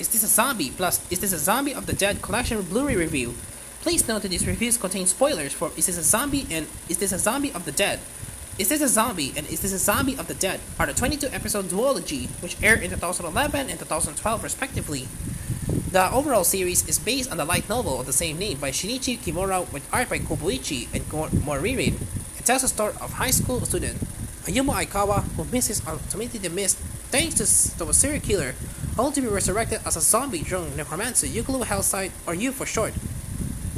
Is This a Zombie? Plus Is This a Zombie of the Dead collection Blu-ray review. Please note that these reviews contain spoilers for Is This a Zombie and Is This a Zombie of the Dead. Is This a Zombie and Is This a Zombie of the Dead are the 22-episode duology which aired in 2011 and 2012 respectively. The overall series is based on the light novel of the same name by Shinichi Kimura with art by Kobuichi and Moririn. It tells the story of high school student Ayumu Aikawa who misses ultimately the mist thanks to a serial killer, only to be resurrected as a zombie during necromancy Yugulu Hellside, or U for short.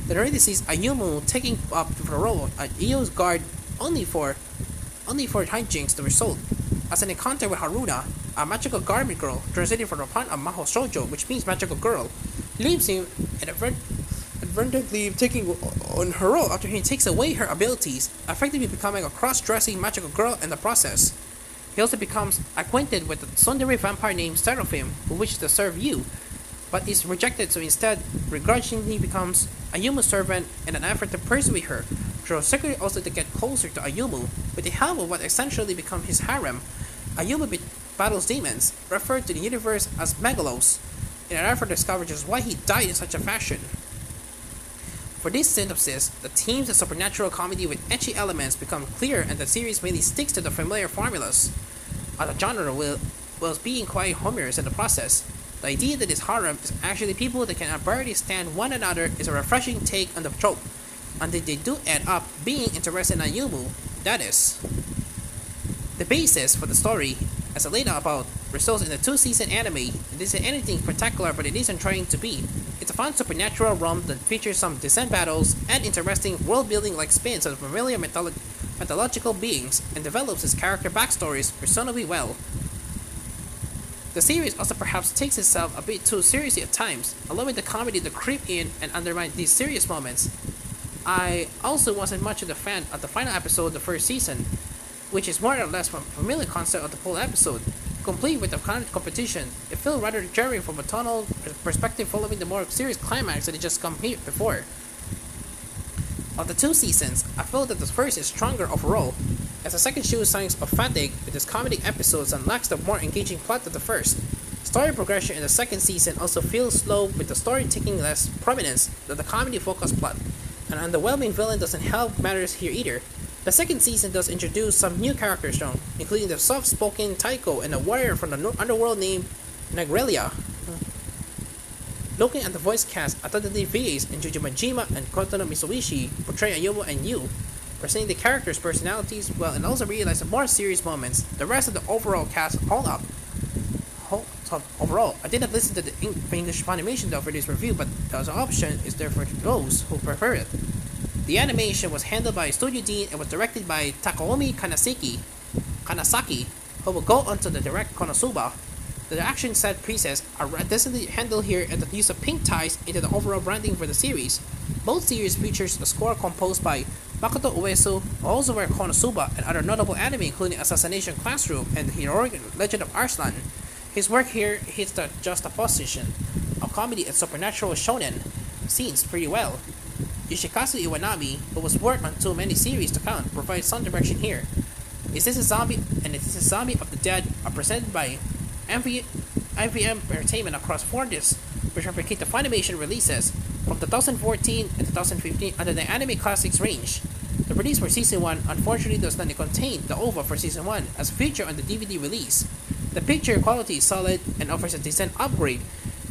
The narrator sees Ayumu taking up the role of Io's guard only for hijinks to result, as an encounter with Haruna, a magical garment girl, translated from the pun of Maho Shoujo, which means magical girl, leaves him and inadvertently taking on her role after he takes away her abilities, effectively becoming a cross-dressing magical girl in the process. He also becomes acquainted with a tsundere vampire named Seraphim, who wishes to serve Yu, but is rejected, so instead begrudgingly becomes Ayumu's servant in an effort to persuade her, through secretly also to get closer to Ayumu. With the help of what essentially becomes his harem, Ayumu battles demons, referred to the universe as Megalos, in an effort to discover just why he died in such a fashion. For this synopsis, the themes of supernatural comedy with ecchi elements become clear, and the series mainly sticks to the familiar formulas of the genre whilst being quite humorous in the process. The idea that this harem is actually people that can barely stand one another is a refreshing take on the trope, and that they do end up being interested in Ayumu, that is. The basis for the story, as I laid out about, results in a 2-season anime. It isn't anything spectacular, but it isn't trying to be. It's a fun supernatural rom that features some decent battles and interesting world-building like spins of familiar mythological beings, and develops its character backstories personally well. The series also perhaps takes itself a bit too seriously at times, allowing the comedy to creep in and undermine these serious moments. I also wasn't much of a fan of the final episode of the first season, which is more or less from a familiar concept of the whole episode. Complete with the kind of competition, it felt rather jarring from a tonal perspective following the more serious climax that had just come here before. Of the 2 seasons, I felt that the first is stronger overall, as the second shows signs of fatigue with its comedic episodes and lacks the more engaging plot of the first. Story progression in the second season also feels slow, with the story taking less prominence than the comedy-focused plot, and an underwhelming villain doesn't help matters here either. The second season does introduce some new characters though, including the soft-spoken Taiko and a warrior from the underworld named Nagrelia. Looking at the voice cast, Atadadi VAs in Juju Majima and Kotono Misoishi portray Ayumu and Yu, presenting the characters' personalities well and also realize the more serious moments. The rest of the overall cast hold up. Overall, I did not listen to the English Funimation though for this review, but the option is there for those who prefer it. The animation was handled by Studio Dean and was directed by Takaomi Kanasaki, who will go on to direct Konosuba. The action set pieces are decently handled here, and the use of pink ties into the overall branding for the series. Both series features a score composed by Makoto Uesu, who also worked Konosuba and other notable anime including Assassination Classroom and the heroic Legend of Arslan. His work here hits the juxtaposition of comedy and supernatural shonen scenes pretty well. Yoshikazu Iwanami, who was worked on too many series to count, provides some direction here. Is This a Zombie and Is This a Zombie of the Dead are presented by IVM Entertainment across 4 discs, which replicate the Funimation releases from 2014 and 2015 under the Anime Classics range. The release for Season 1 unfortunately does not contain the OVA for Season 1 as featured on the DVD release. The picture quality is solid and offers a decent upgrade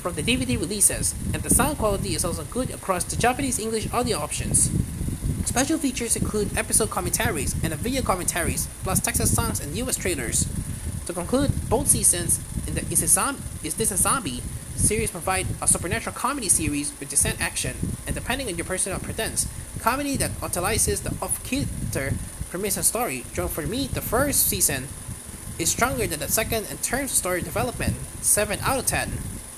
from the DVD releases, and the sound quality is also good across the Japanese-English audio options. Special features include episode commentaries and video commentaries, plus Texas songs and US trailers. To conclude, both seasons in the Is This a Zombie series provide a supernatural comedy series with decent action, and depending on your personal preference, comedy that utilizes the off-kilter premise and story. For me, the first season is stronger than the second in terms of story development, 7 out of 10.